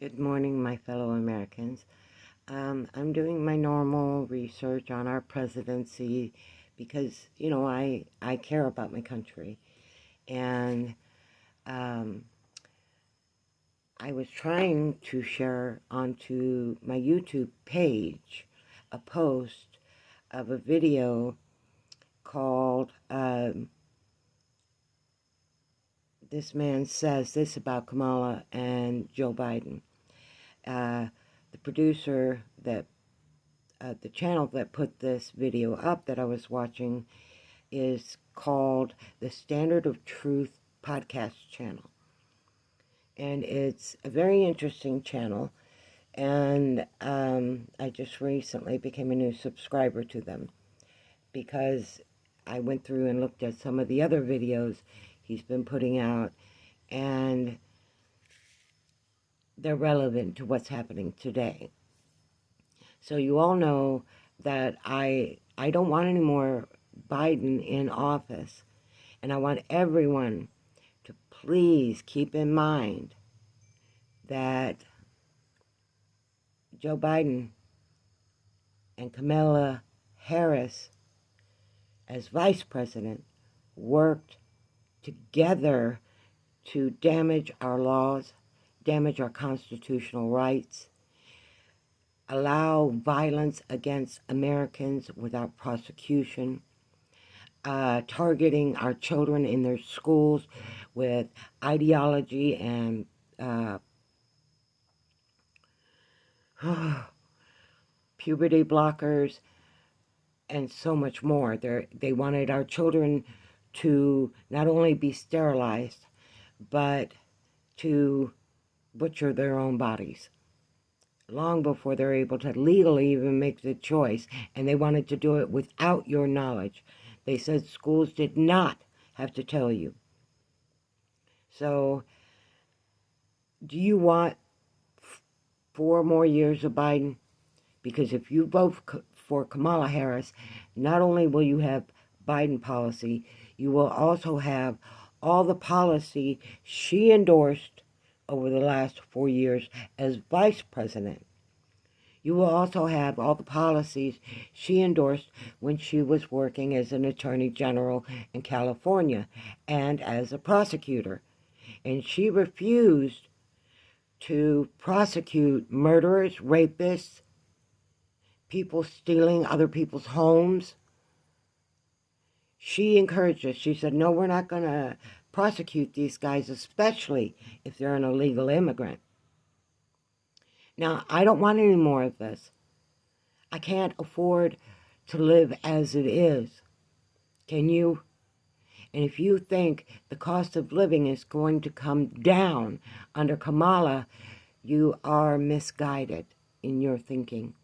Good morning, my fellow Americans. I'm doing my normal research on our presidency because, I care about my country. And I was trying to share onto my YouTube page a post of a video called This Man Says This About Kamala and Joe Biden. The producer that the channel that put this video up that I was watching is called the Standard of Truth podcast channel. And it's a very interesting channel. And I just recently became a new subscriber to them because I went through and looked at some of the other videos he's been putting out, and they're relevant to what's happening today. So you all know that I don't want any more Biden in office. And I want everyone to please keep in mind that Joe Biden and Kamala Harris, as vice president, worked together to damage our laws, damage our constitutional rights, allow violence against Americans without prosecution, targeting our children in their schools with ideology and puberty blockers, and so much more. They wanted our children to not only be sterilized, but to butcher their own bodies long before they're able to legally even make the choice. And they wanted to do it without your knowledge. They said schools did not have to tell you. So, do you want 4 more years of Biden? Because if you vote for Kamala Harris, not only will you have Biden policy, you will also have all the policy she endorsed over the last 4 years as vice president. You will also have all the policies she endorsed when she was working as an attorney general in California and as a prosecutor. And she refused to prosecute murderers, rapists, people stealing other people's homes. She encouraged us. She said, no, we're not going to prosecute these guys, especially if they're an illegal immigrant. Now, I don't want any more of this. I can't afford to live as it is. Can you? And if you think the cost of living is going to come down under Kamala, you are misguided in your thinking.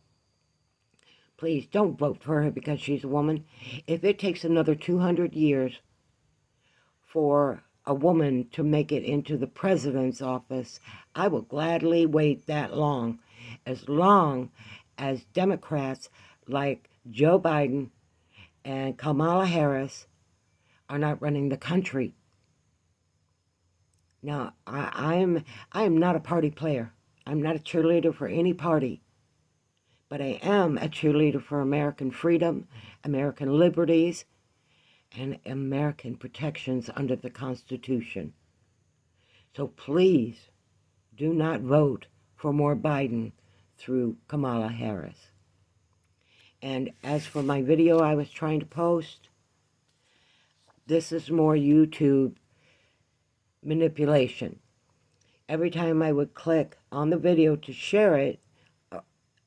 Please don't vote for her because she's a woman. If it takes another 200 years for a woman to make it into the president's office, I will gladly wait that long as Democrats like Joe Biden and Kamala Harris are not running the country. Now, I am not a party player. I'm not a cheerleader for any party. But I am a cheerleader for American freedom, American liberties, and American protections under the Constitution. So please do not vote for more Biden through Kamala Harris. And as for my video I was trying to post, this is more YouTube manipulation. Every time I would click on the video to share it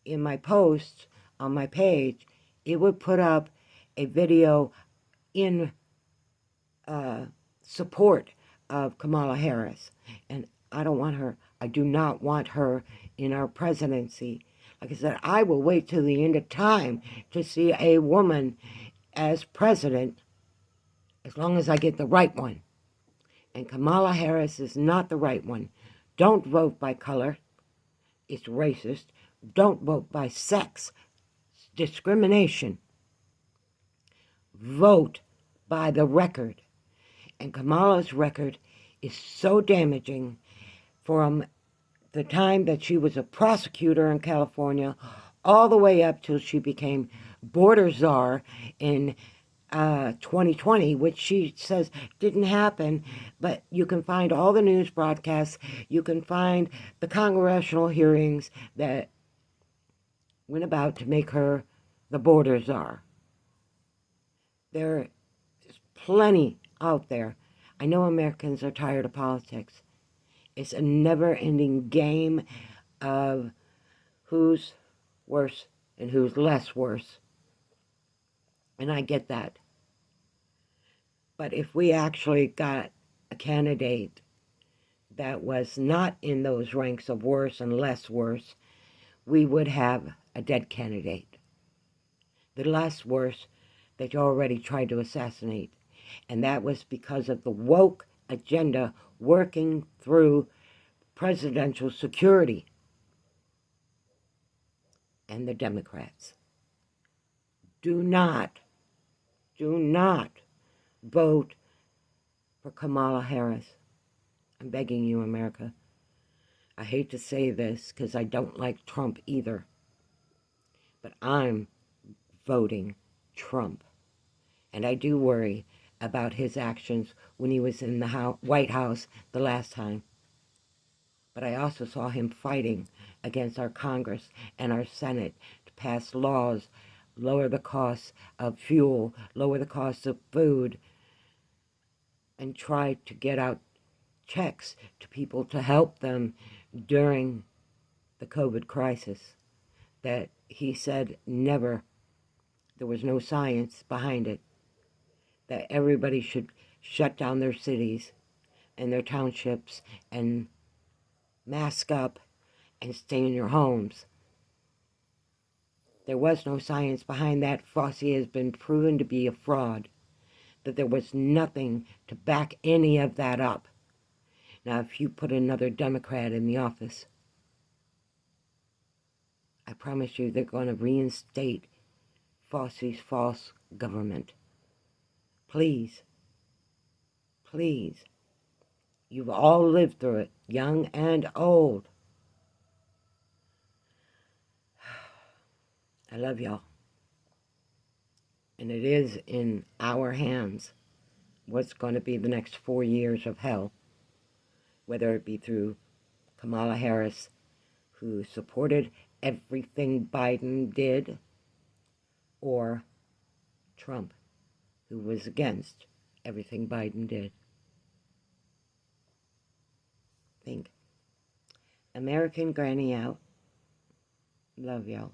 in my posts on my page, it would put up a video in support of Kamala Harris. And I don't want her. I do not want her in our presidency. Like I said, I will wait till the end of time to see a woman as president, as long as I get the right one. And Kamala Harris is not the right one. Don't vote by color. It's racist. Don't vote by sex. It's discrimination. Vote by the record. And Kamala's record is so damaging from the time that she was a prosecutor in California, all the way up till she became border czar in 2020, which she says didn't happen, but you can find all the news broadcasts, you can find the congressional hearings that went about to make her the border czar. There's plenty out there. I know Americans are tired of politics. It's a never-ending game of who's worse and who's less worse. And I get that. But if we actually got a candidate that was not in those ranks of worse and less worse, we would have a dead candidate. The less worse that you already tried to assassinate. And that was because of the woke agenda working through presidential security and the Democrats. Do not vote for Kamala Harris. I'm begging you, America. I hate to say this because I don't like Trump either, but I'm voting Trump. And I do worry about his actions when he was in the White House the last time. But I also saw him fighting against our Congress and our Senate to pass laws, lower the cost of fuel, lower the cost of food, and try to get out checks to people to help them during the COVID crisis that he said never, there was no science behind it, that everybody should shut down their cities and their townships and mask up and stay in your homes. There was no science behind that. Fauci has been proven to be a fraud, that there was nothing to back any of that up. Now, if you put another Democrat in the office, I promise you they're going to reinstate Fauci's false government. Please, please. You've all lived through it, young and old. I love y'all. And it is in our hands what's going to be the next 4 years of hell, whether it be through Kamala Harris, who supported everything Biden did, or Trump, who was against everything Biden did. Think. American Granny out. Love y'all.